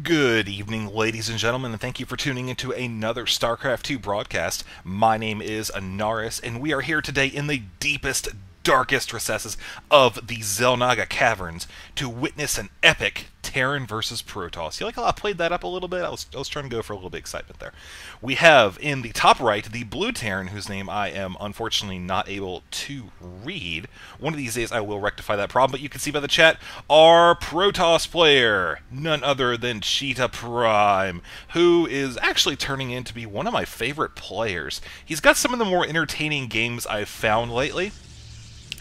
Good evening, ladies and gentlemen, and thank you for tuning into another StarCraft 2 broadcast. My name is Ahnaris, and we are here today in the deepest, darkest recesses of the Xel'Naga Caverns to witness an epic Terran versus Protoss. You like how I played that up a little bit? I was trying to go for a little bit of excitement there. We have in the top right the blue Terran, whose name I am unfortunately not able to read. One of these days I will rectify that problem, but you can see by the chat our Protoss player, none other than ChitaPrime, who is actually turning in to be one of my favorite players. He's got some of the more entertaining games I've found lately,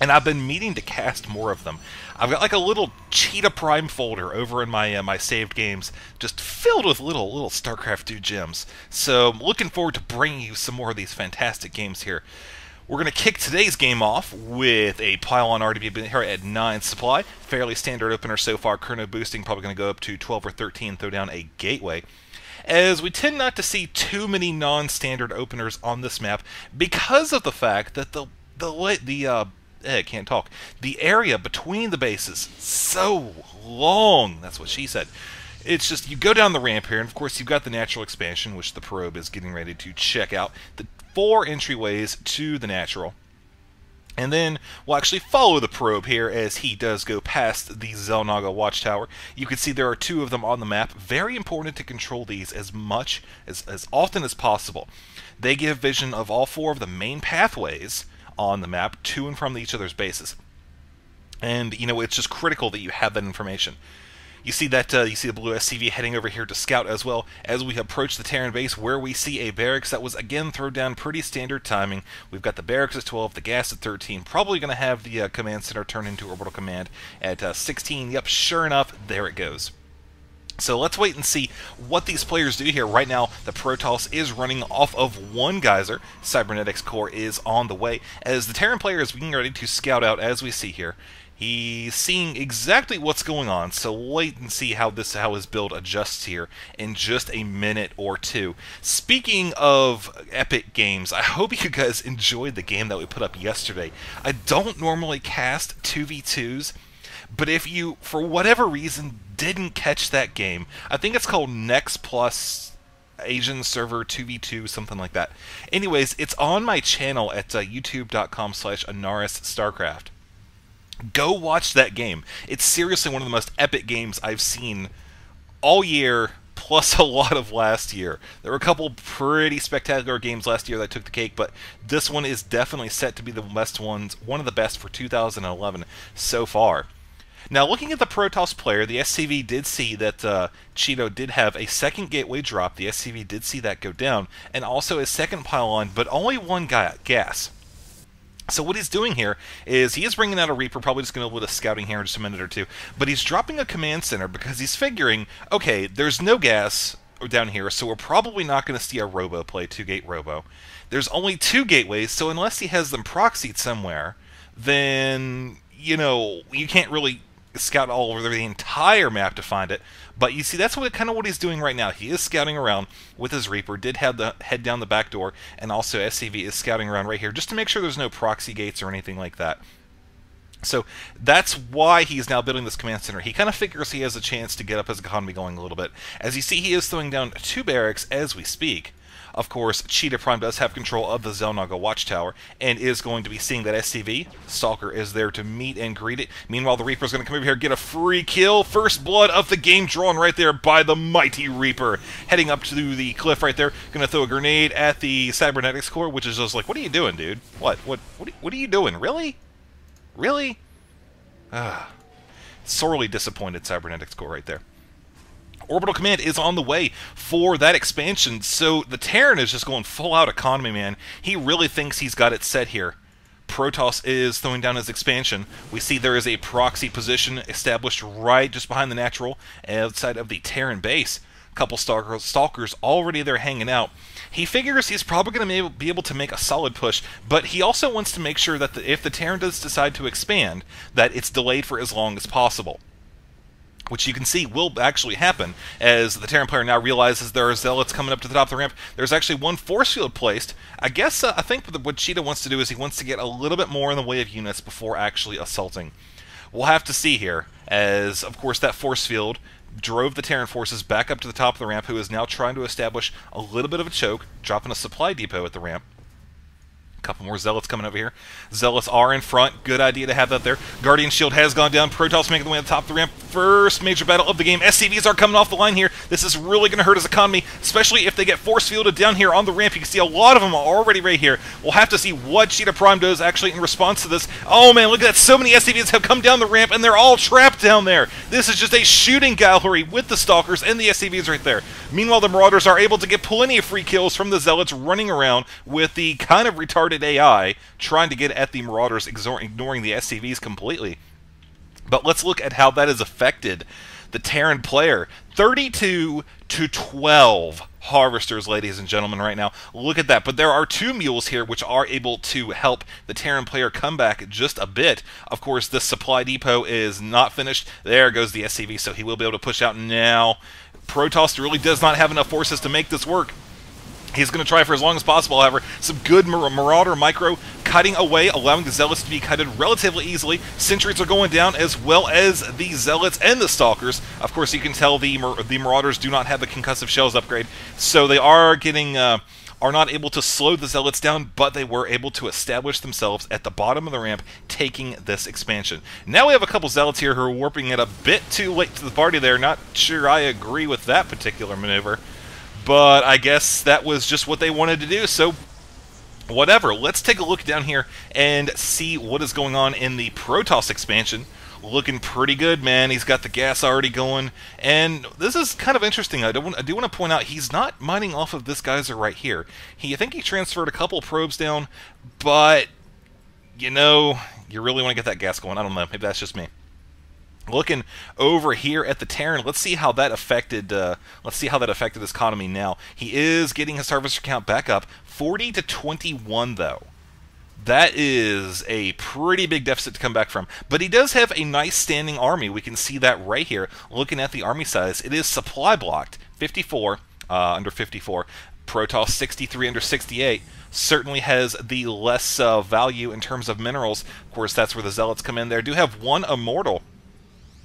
and I've been meaning to cast more of them. I've got like a little ChitaPrime folder over in my my saved games, just filled with little StarCraft 2 gems. So I'm looking forward to bringing you some more of these fantastic games here. We're going to kick today's game off with a pylon RDB here at 9 supply. Fairly standard opener so far. Chrono boosting, probably going to go up to 12 or 13, throw down a gateway, as we tend not to see too many non-standard openers on this map because of the fact that the area between the bases so long. That's what she said. It's just, you go down the ramp here, and of course you've got the natural expansion, which the probe is getting ready to check out. The 4 entryways to the natural. And then we'll actually follow the probe here as he does go past the Xel'Naga watchtower. You can see there are 2 of them on the map. Very important to control these as often as possible. They give vision of all 4 of the main pathways on the map to and from each other's bases. And, you know, it's just critical that you have that information. You see that you see the blue SCV heading over here to scout as well as we approach the Terran base, where we see a barracks that was again thrown down pretty standard timing. We've got the barracks at 12, the gas at 13. Probably going to have the command center turn into orbital command at 16. Yep, sure enough, there it goes. So let's wait and see what these players do here. Right now, the Protoss is running off of 1 geyser. Cybernetics core is on the way, as the Terran player is getting ready to scout out, as we see here. He's seeing exactly what's going on, so wait and see how his build adjusts here in just a minute or 2. Speaking of epic games, I hope you guys enjoyed the game that we put up yesterday. I don't normally cast 2v2s, but if you, for whatever reason, didn't catch that game, I think it's called Next Plus Asian Server 2v2, something like that. Anyways, it's on my channel at youtube.com/AhnarisStarcraft. Go watch that game. It's seriously one of the most epic games I've seen all year, plus a lot of last year. There were a couple pretty spectacular games last year that took the cake, but this one is definitely set to be the best ones, one of the best for 2011 so far. Now, looking at the Protoss player, the SCV did see that Cheeto did have a second gateway drop. The SCV did see that go down, and also a second pylon, but only 1 gas. So what he's doing here is he is bringing out a Reaper, probably just going to do a scouting here in just a minute or 2, but he's dropping a command center because he's figuring, okay, there's no gas down here, so we're probably not going to see a Robo play, 2-gate Robo. There's only 2 gateways, so unless he has them proxied somewhere, then, you know, you can't really scout all over the entire map to find it. But you see, that's kind of what he's doing right now. He is scouting around with his Reaper, did have the head down the back door, and also SCV is scouting around right here just to make sure there's no proxy gates or anything like that. So that's why he's now building this command center. He kind of figures he has a chance to get up his economy going a little bit. As you see, he is throwing down 2 barracks as we speak. Of course, ChitaPrime does have control of the Xel'Naga watchtower and is going to be seeing that SCV. Stalker is there to meet and greet it. Meanwhile, the Reaper is going to come over here, get a free kill. First blood of the game drawn right there by the mighty Reaper. Heading up to the cliff right there. Going to throw a grenade at the Cybernetics core, which is just like, what are you doing, dude? What are you doing? Really? Really? Sorely disappointed Cybernetics core right there. Orbital Command is on the way for that expansion, so the Terran is just going full-out economy, man. He really thinks he's got it set here. Protoss is throwing down his expansion. We see there is a proxy position established right just behind the natural, outside of the Terran base. A couple stalkers already there hanging out. He figures he's probably going to be able to make a solid push, but he also wants to make sure that if the Terran does decide to expand, that it's delayed for as long as possible. Which you can see will actually happen, as the Terran player now realizes there are zealots coming up to the top of the ramp. There's actually 1 force field placed. I guess, I think what Cheetah wants to do is he wants to get a little bit more in the way of units before actually assaulting. We'll have to see here, as, of course, that force field drove the Terran forces back up to the top of the ramp, who is now trying to establish a little bit of a choke, dropping a supply depot at the ramp. Couple more Zealots coming over here. Zealots are in front. Good idea to have that there. Guardian Shield has gone down. Protoss making the way to the top of the ramp. First major battle of the game. SCVs are coming off the line here. This is really going to hurt his economy, especially if they get force fielded down here on the ramp. You can see a lot of them are already right here. We'll have to see what ChitaPrime does actually in response to this. Oh man, look at that. So many SCVs have come down the ramp and they're all trapped down there. This is just a shooting gallery with the Stalkers and the SCVs right there. Meanwhile, the Marauders are able to get plenty of free kills from the Zealots running around with the kind of retarded AI trying to get at the Marauders, ignoring the SCVs completely. But let's look at how that has affected the Terran player. 32 to 12 Harvesters, ladies and gentlemen, right now. Look at that. But there are 2 Mules here which are able to help the Terran player come back just a bit. Of course, this supply depot is not finished. There goes the SCV, so he will be able to push out now. Protoss really does not have enough forces to make this work. He's going to try for as long as possible, however. Some good Marauder micro cutting away, allowing the Zealots to be cutted relatively easily. Sentries are going down, as well as the Zealots and the Stalkers. Of course, you can tell the Marauders do not have the concussive shells upgrade, so they are getting... are not able to slow the Zealots down, but they were able to establish themselves at the bottom of the ramp, taking this expansion. Now we have a couple Zealots here who are warping it a bit too late to the party there. Not sure I agree with that particular maneuver, but I guess that was just what they wanted to do, so whatever. Let's take a look down here and see what is going on in the Protoss expansion. Looking pretty good, man. He's got the gas already going, and this is kind of interesting. I do want to point out he's not mining off of this geyser right here. I think he transferred a couple probes down, but you know, you really want to get that gas going. I don't know. Maybe that's just me. Looking over here at the Terran, let's see how that affected. His economy now. He is getting his harvester count back up, 40 to 21 though. That is a pretty big deficit to come back from. But he does have a nice standing army. We can see that right here. Looking at the army size, it is supply blocked. 54 under 54. Protoss 63 under 68. Certainly has the less value in terms of minerals. Of course, that's where the Zealots come in. There do have one Immortal.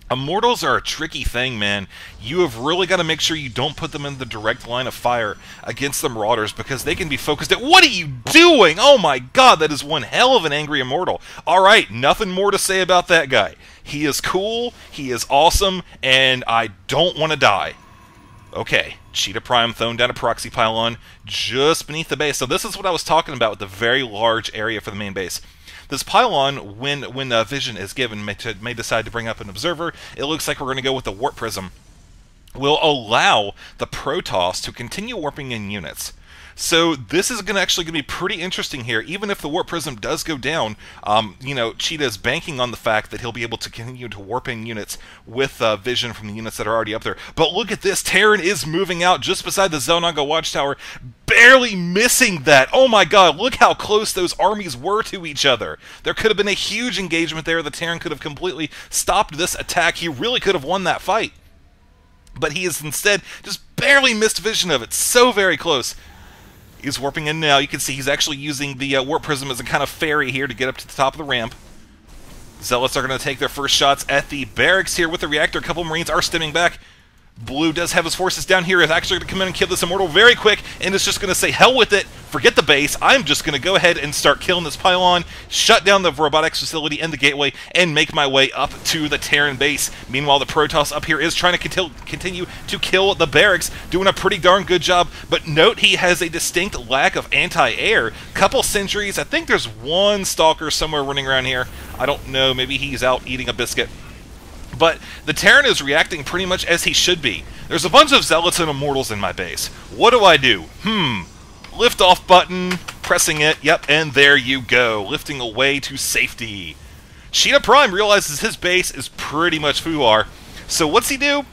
Immortals are a tricky thing, man. You have really got to make sure you don't put them in the direct line of fire against the Marauders, because they can be focused at... What are you doing? Oh my god, that is one hell of an angry Immortal. Alright, nothing more to say about that guy. He is cool, he is awesome, and I don't want to die. Okay, ChitaPrime throwing down a proxy pylon just beneath the base. So this is what I was talking about with the very large area for the main base. This pylon, when vision is given, may decide to bring up an observer. It looks like we're going to go with the warp prism. Will allow the Protoss to continue warping in units. So this is actually going to be pretty interesting here. Even if the warp prism does go down, you know, Cheetah is banking on the fact that he'll be able to continue to warp in units with vision from the units that are already up there. But look at this, Terran is moving out just beside the Xel'Naga watchtower, barely missing that. Oh my god, look how close those armies were to each other. There could have been a huge engagement there. The Terran could have completely stopped this attack. He really could have won that fight. But he is instead just barely missed vision of it. So very close. He's warping in now. You can see he's actually using the warp prism as a kind of ferry here to get up to the top of the ramp. Zealots are going to take their first shots at the barracks here with the reactor. A couple Marines are stemming back. Blue does have his forces down here. Is actually going to come in and kill this Immortal very quick, and is just going to say, hell with it, forget the base, I'm just going to go ahead and start killing this pylon, shut down the robotics facility and the gateway, and make my way up to the Terran base. Meanwhile, the Protoss up here is trying to continue to kill the barracks, doing a pretty darn good job, but note he has a distinct lack of anti-air. Couple sentries, I think there's one Stalker somewhere running around here. I don't know, maybe he's out eating a biscuit. But the Terran is reacting pretty much as he should be. There's a bunch of Zealots and Immortals in my base. What do? Lift off button, pressing it, yep, and there you go, lifting away to safety. ChitaPrime realizes his base is pretty much fooar. So what's he do?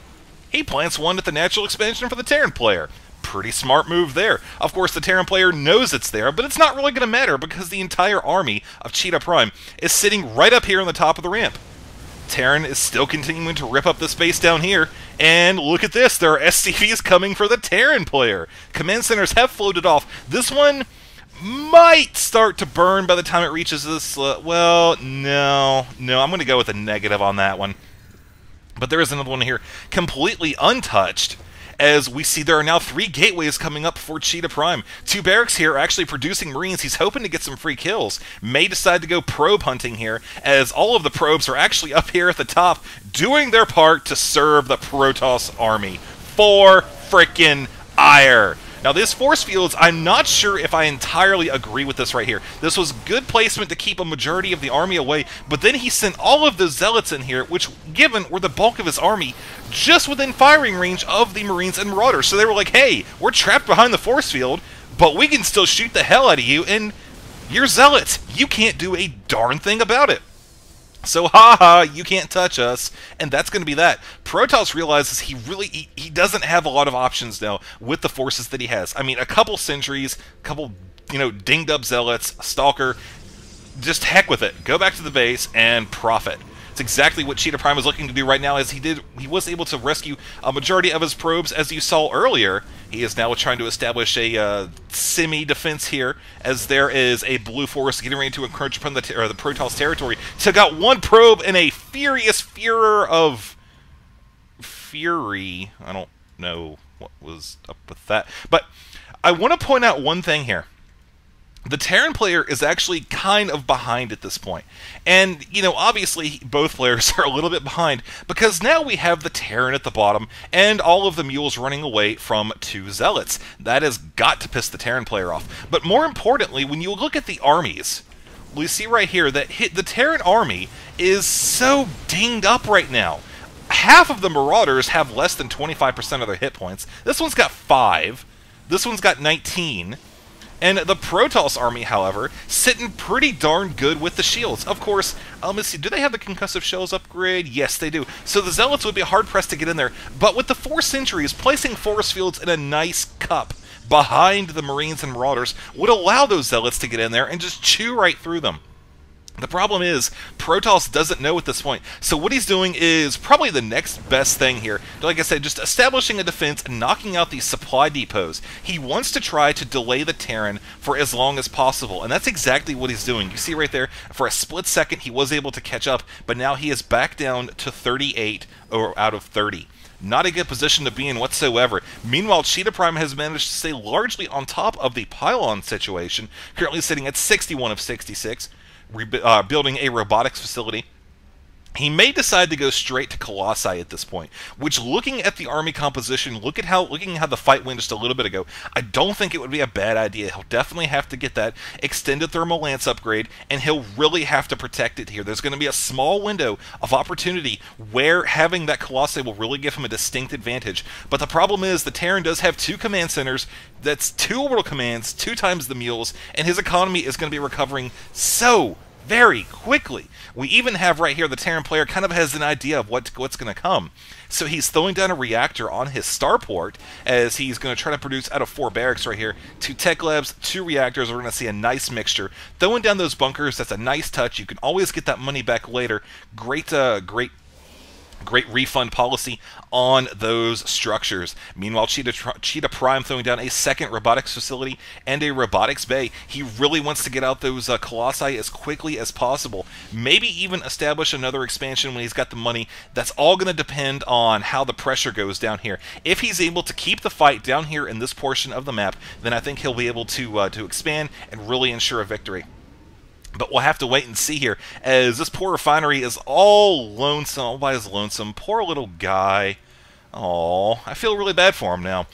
He plants one at the natural expansion for the Terran player. Pretty smart move there. Of course, the Terran player knows it's there, but it's not really going to matter because the entire army of ChitaPrime is sitting right up here on the top of the ramp. Terran is still continuing to rip up the space down here, and look at this, there are SCVs coming for the Terran player. Command centers have floated off. This one might start to burn by the time it reaches this, well, no, I'm going to go with a negative on that one. But there is another one here, completely untouched, as we see there are now 3 gateways coming up for ChitaPrime. 2 barracks here are actually producing Marines. He's hoping to get some free kills. May decide to go probe hunting here, as all of the probes are actually up here at the top, doing their part to serve the Protoss army. For frickin' ire. Now, this force fields, I'm not sure if I entirely agree with this right here. This was good placement to keep a majority of the army away, but then he sent all of the zealots in here, which, given, were the bulk of his army, just within firing range of the Marines and Marauders. So they were like, hey, we're trapped behind the force field, but we can still shoot the hell out of you, and you're zealots. You can't do a darn thing about it. So, haha, you can't touch us, and that's going to be that. Protoss realizes he doesn't have a lot of options now with the forces that he has. I mean, a couple sentries, a couple, dinged up zealots, a stalker, just heck with it. Go back to the base and profit. It's exactly what ChitaPrime is looking to do right now, as he was able to rescue a majority of his probes, as you saw earlier. He is now trying to establish a semi-defense here, as there is a blue force getting ready to encroach upon the Protoss territory. Took out 1 probe in a furious furor of fury. I don't know what was up with that. But I want to point out one thing here. The Terran player is actually kind of behind at this point. And, obviously both players are a little bit behind, because now we have the Terran at the bottom and all of the mules running away from 2 zealots. That has got to piss the Terran player off. But more importantly, when you look at the armies, we see right here that the Terran army is so dinged up right now. Half of the Marauders have less than 25% of their hit points. This one's got 5. This one's got 19. And the Protoss army, however, sitting pretty darn good with the shields. Of course, let's see, do they have the concussive shells upgrade? Yes, they do. So the zealots would be hard-pressed to get in there. But with the 4 sentries, placing force fields in a nice cup behind the Marines and Marauders would allow those zealots to get in there and just chew right through them. The problem is, Protoss doesn't know at this point, so what he's doing is probably the next best thing here. Like I said, just establishing a defense and knocking out these supply depots. He wants to try to delay the Terran for as long as possible, and that's exactly what he's doing. You see right there, for a split second he was able to catch up, but now he is back down to 38 out of 30. Not a good position to be in whatsoever. Meanwhile, ChitaPrime has managed to stay largely on top of the pylon situation, currently sitting at 61 of 66. Building a robotics facility. He may decide to go straight to Colossi at this point, which, looking at the army composition, looking how the fight went just a little bit ago, I don't think it would be a bad idea. He'll definitely have to get that extended thermal lance upgrade, and he'll really have to protect it here. There's going to be a small window of opportunity where having that Colossi will really give him a distinct advantage. But the problem is, the Terran does have 2 command centers. That's 2 orbital commands, 2 times the mules, and his economy is going to be recovering so very quickly. We even have right here the Terran player kind of has an idea of what's going to come. So he's throwing down a reactor on his starport, as he's going to try to produce out of 4 barracks right here. 2 tech labs, 2 reactors. We're going to see a nice mixture. Throwing down those bunkers, that's a nice touch. You can always get that money back later. Great refund policy on those structures. Meanwhile, ChitaPrime throwing down a 2nd robotics facility and a robotics bay. He really wants to get out those Colossi as quickly as possible. Maybe even establish another expansion when he's got the money. That's all going to depend on how the pressure goes down here. If he's able to keep the fight down here in this portion of the map, then I think he'll be able to expand and really ensure a victory. But we'll have to wait and see here, as this poor refinery is all lonesome, all by his lonesome. Poor little guy. Aww, I feel really bad for him now.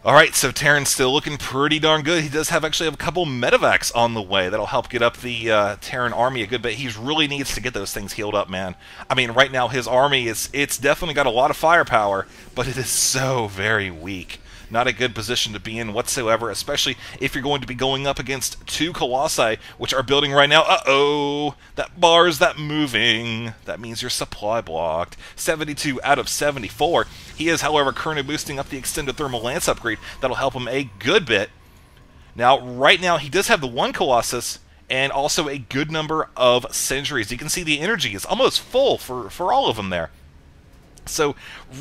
Alright, so Terran's still looking pretty darn good. He does actually have a couple medevacs on the way that'll help get up the Terran army a good bit. He really needs to get those things healed up, man. I mean, right now his army it's definitely got a lot of firepower, but it is so very weak. Not a good position to be in whatsoever, especially if you're going to be going up against 2 Colossi, which are building right now. Uh-oh! That bar's that moving. That means your supply blocked. 72 out of 74. He is, however, currently boosting up the extended thermal lance upgrade. That'll help him a good bit. Now, right now, he does have the 1 Colossus, and also a good number of sentries. You can see the energy is almost full for all of them there. So,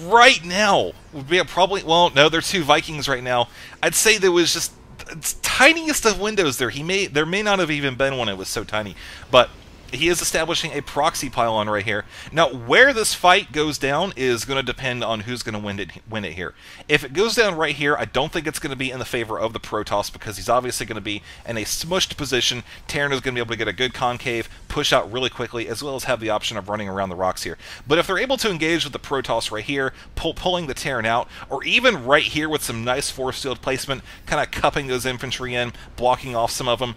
right now, would be probably, well, no, there are 2 Vikings right now. I'd say there was just the tiniest of windows there. There may not have even been one, it was so tiny. But he is establishing a proxy pylon right here. Now, where this fight goes down is going to depend on who's going to win it here. If it goes down right here, I don't think it's going to be in the favor of the Protoss, because he's obviously going to be in a smushed position. Terran is going to be able to get a good concave, push out really quickly, as well as have the option of running around the rocks here. But if they're able to engage with the Protoss right here, pulling the Terran out, or even right here with some nice force field placement, kind of cupping those infantry in, blocking off some of them.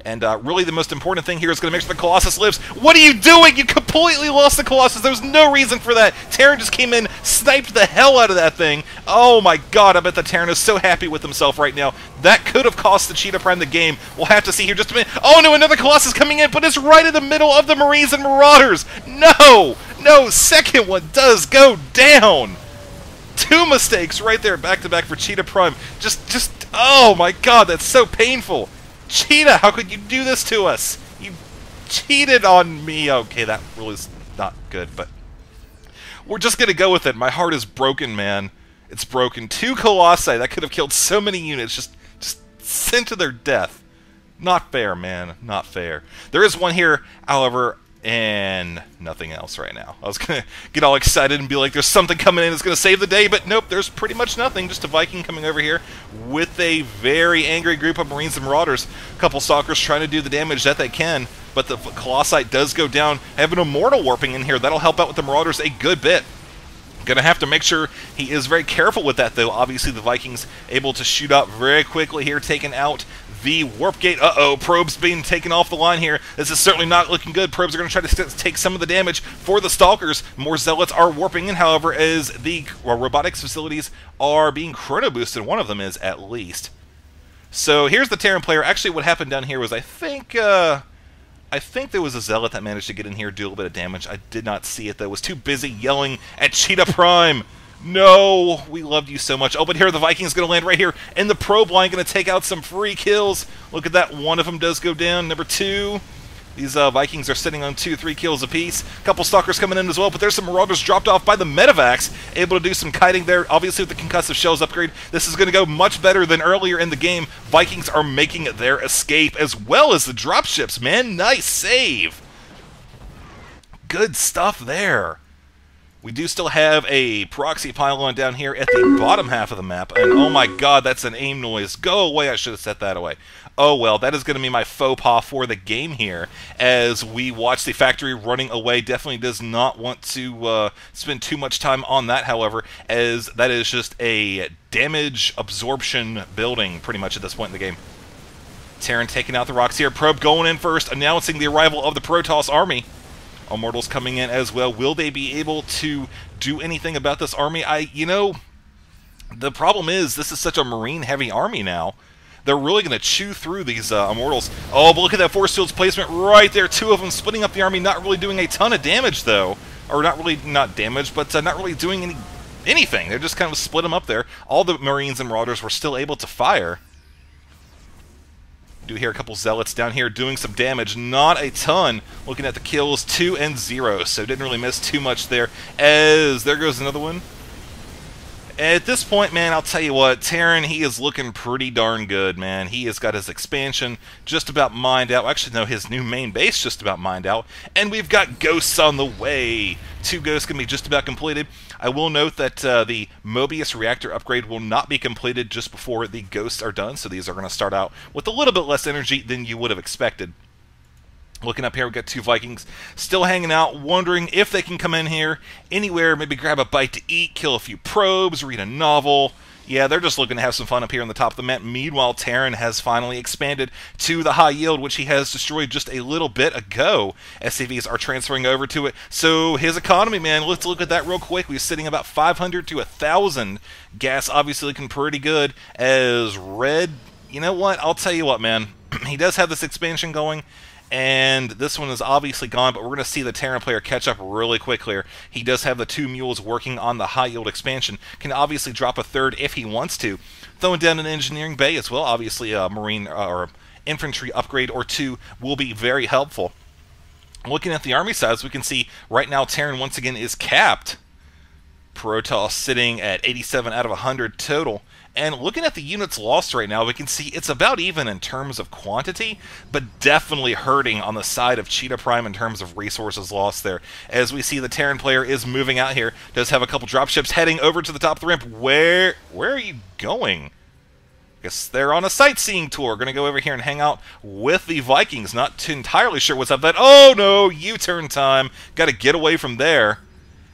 And really the most important thing here is going to make sure the Colossus lives. What are you doing? You completely lost the Colossus. There's no reason for that. Terran just came in, sniped the hell out of that thing. Oh my god, I bet the Terran is so happy with himself right now. That could have cost the ChitaPrime the game. We'll have to see here just a minute. Oh no, another Colossus coming in, but it's right in the middle of the Marines and Marauders. No! No, second one does go down. Two mistakes right there, back to back for ChitaPrime. Just, oh my god, that's so painful. Cheetah, how could you do this to us? You cheated on me. Okay, that really is not good, but we're just going to go with it. My heart is broken, man. It's broken. Two Colossi, that could have killed so many units, just sent to their death. Not fair, man. Not fair. There is one here, however, and nothing else right now. I was going to get all excited and be like, there's something coming in that's going to save the day, but nope, there's pretty much nothing. Just a Viking coming over here with a very angry group of Marines and Marauders. A couple Stalkers trying to do the damage that they can, but the Colossi does go down. I have an Immortal warping in here. That'll help out with the Marauders a good bit. Gonna have to make sure he is very careful with that, though. Obviously, the Vikings able to shoot up very quickly here, taking out the warp gate. Uh-oh, probes being taken off the line here. This is certainly not looking good. Probes are going to try to take some of the damage for the Stalkers. More Zealots are warping in, however, as the robotics facilities are being chrono boosted. One of them is, at least. So here's the Terran player. Actually, what happened down here was, I think there was a Zealot that managed to get in here, do a little bit of damage. I did not see it, though. I was too busy yelling at ChitaPrime. No, we loved you so much. Oh, but here the Vikings going to land right here, and the probe line going to take out some free kills. Look at that. One of them does go down. Number two. These Vikings are sitting on 2-3 kills apiece. A couple Stalkers coming in as well, but there's some Marauders dropped off by the Medivacs, able to do some kiting there. Obviously, with the concussive shells upgrade, this is going to go much better than earlier in the game. Vikings are making their escape, as well as the dropships, man. Nice save. Good stuff there. We do still have a proxy pylon down here at the bottom half of the map, and oh my god, that's an aim noise. Go away, I should have set that away. Oh well, that is going to be my faux pas for the game here, as we watch the factory running away. Definitely does not want to spend too much time on that, however, as that is just a damage absorption building, pretty much at this point in the game. Terran taking out the rocks here. Probe going in first, announcing the arrival of the Protoss army. Immortals coming in as well. Will they be able to do anything about this army? You know, the problem is this is such a Marine-heavy army now. They're really going to chew through these Immortals. Oh, but look at that force fields placement right there. Two of them splitting up the army, not really doing a ton of damage, though. Or not damage, but not really doing anything. They're just kind of split them up there. All the Marines and Marauders were still able to fire. Do hear a couple Zealots down here doing some damage. Not a ton. Looking at the kills, 2 and 0. So didn't really miss too much there. As there goes another one. At this point, man, I'll tell you what, Terran, he is looking pretty darn good, man. He has got his expansion just about mined out. Actually, no, his new main base just about mined out. And we've got Ghosts on the way. 2 Ghosts can be just about completed. I will note that the Mobius reactor upgrade will not be completed just before the Ghosts are done, so these are going to start out with a little bit less energy than you would have expected. Looking up here, we've got 2 Vikings still hanging out, wondering if they can come in here anywhere, maybe grab a bite to eat, kill a few probes, read a novel. Yeah, they're just looking to have some fun up here on the top of the map. Meanwhile, Terran has finally expanded to the high yield, which he has destroyed just a little bit ago. SCVs are transferring over to it. So his economy, man, let's look at that real quick. We're sitting about 500 to 1,000. Gas obviously looking pretty good. As Red, you know what? I'll tell you what, man. He does have this expansion going. And this one is obviously gone, but we're going to see the Terran player catch up really quick here. He does have the 2 mules working on the high-yield expansion. Can obviously drop a 3rd if he wants to. Throwing down an engineering bay as well. Obviously, a marine or infantry upgrade or 2 will be very helpful. Looking at the army size, we can see right now Terran once again is capped. Protoss sitting at 87 out of 100 total. And looking at the units lost right now, we can see it's about even in terms of quantity, but definitely hurting on the side of ChitaPrime in terms of resources lost there. As we see the Terran player is moving out here, does have a couple dropships heading over to the top of the ramp. Where are you going? Guess they're on a sightseeing tour. Going to go over here and hang out with the Vikings. Not too entirely sure what's up that. Oh no, U-turn time. Got to get away from there.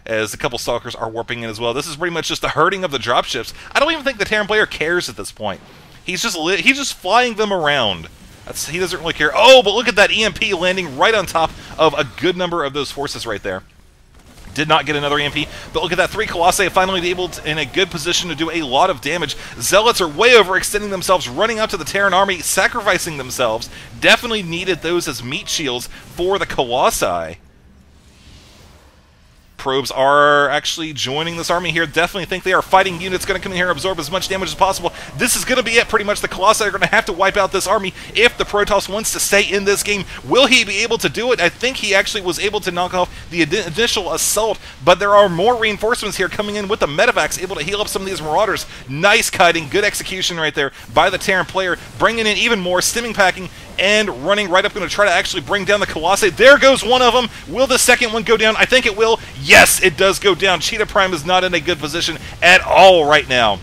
As a couple Stalkers are warping in as well. This is pretty much just the hurting of the dropships. I don't even think the Terran player cares at this point. He's just flying them around. He doesn't really care. Oh, but look at that EMP landing right on top of a good number of those forces right there. Did not get another EMP, but look at that. 3 Colossi finally able to, in a good position to do a lot of damage. Zealots are way overextending themselves, running out to the Terran army, sacrificing themselves. Definitely needed those as meat shields for the Colossi. Probes are actually joining this army here. Definitely think they are fighting units. Going to come in here and absorb as much damage as possible. This is going to be it. Pretty much the Colossi are going to have to wipe out this army if the Protoss wants to stay in this game. Will he be able to do it? I think he actually was able to knock off the initial assault, but there are more reinforcements here coming in with the medevacs, able to heal up some of these marauders. Nice kiting. Good execution right there by the Terran player. Bringing in even more, stimming packing, and running right up, going to try to actually bring down the Colossi. There goes one of them. Will the second one go down? I think it will. Yes, it does go down. ChitaPrime is not in a good position at all right now,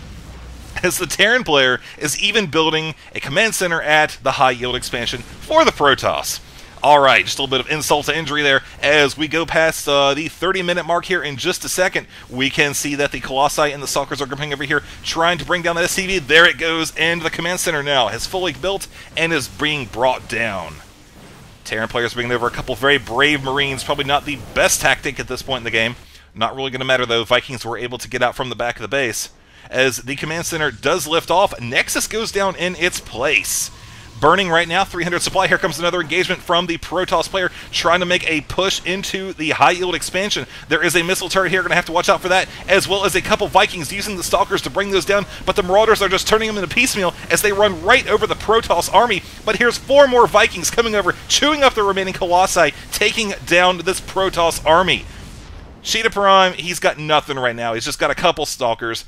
as the Terran player is even building a command center at the high yield expansion for the Protoss. Alright, just a little bit of insult to injury there. As we go past the 30-minute mark here in just a second, we can see that the Colossi and the Stalkers are coming over here, trying to bring down the SCV. There it goes, and the command center now has fully built and is being brought down. Terran players bringing over a couple very brave Marines. Probably not the best tactic at this point in the game. Not really going to matter, though. Vikings were able to get out from the back of the base. As the command center does lift off, Nexus goes down in its place. Burning right now, 300 supply. Here comes another engagement from the Protoss player, trying to make a push into the high-yield expansion. There is a missile turret here, going to have to watch out for that, as well as a couple Vikings using the Stalkers to bring those down, but the Marauders are just turning them into piecemeal as they run right over the Protoss army. But here's 4 more Vikings coming over, chewing up the remaining Colossi, taking down this Protoss army. ChitaPrime, he's got nothing right now. He's just got a couple Stalkers.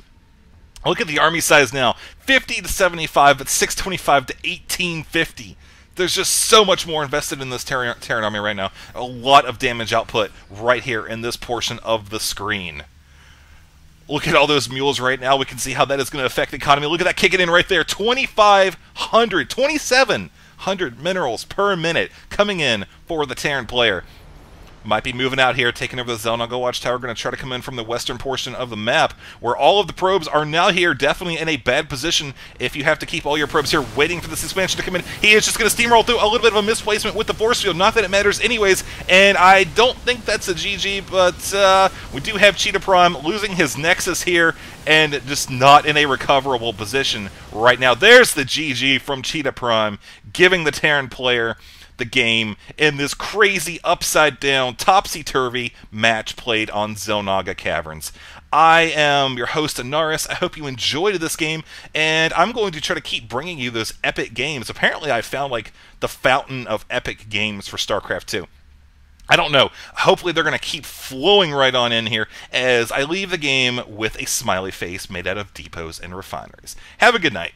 Look at the army size now, 50 to 75, but 625 to 1850. There's just so much more invested in this Terran army right now. A lot of damage output right here in this portion of the screen. Look at all those mules right now. We can see how that is going to affect the economy. Look at that kicking in right there. 2,700 minerals per minute coming in for the Terran player. Might be moving out here, taking over the Xel'Naga watchtower. Going to try to come in from the western portion of the map, where all of the probes are now here, definitely in a bad position if you have to keep all your probes here waiting for this expansion to come in. He is just going to steamroll through. A little bit of a misplacement with the force field. Not that it matters anyways, and I don't think that's a GG, but we do have ChitaPrime losing his Nexus here, and just not in a recoverable position right now. There's the GG from ChitaPrime, giving the Terran player the game in this crazy upside-down, topsy-turvy match played on Xel'Naga Caverns. I am your host, Ahnaris. I hope you enjoyed this game, and I'm going to try to keep bringing you those epic games. Apparently, I found, like, the fountain of epic games for Starcraft 2. I don't know. Hopefully they're going to keep flowing right on in here as I leave the game with a smiley face made out of depots and refineries. Have a good night.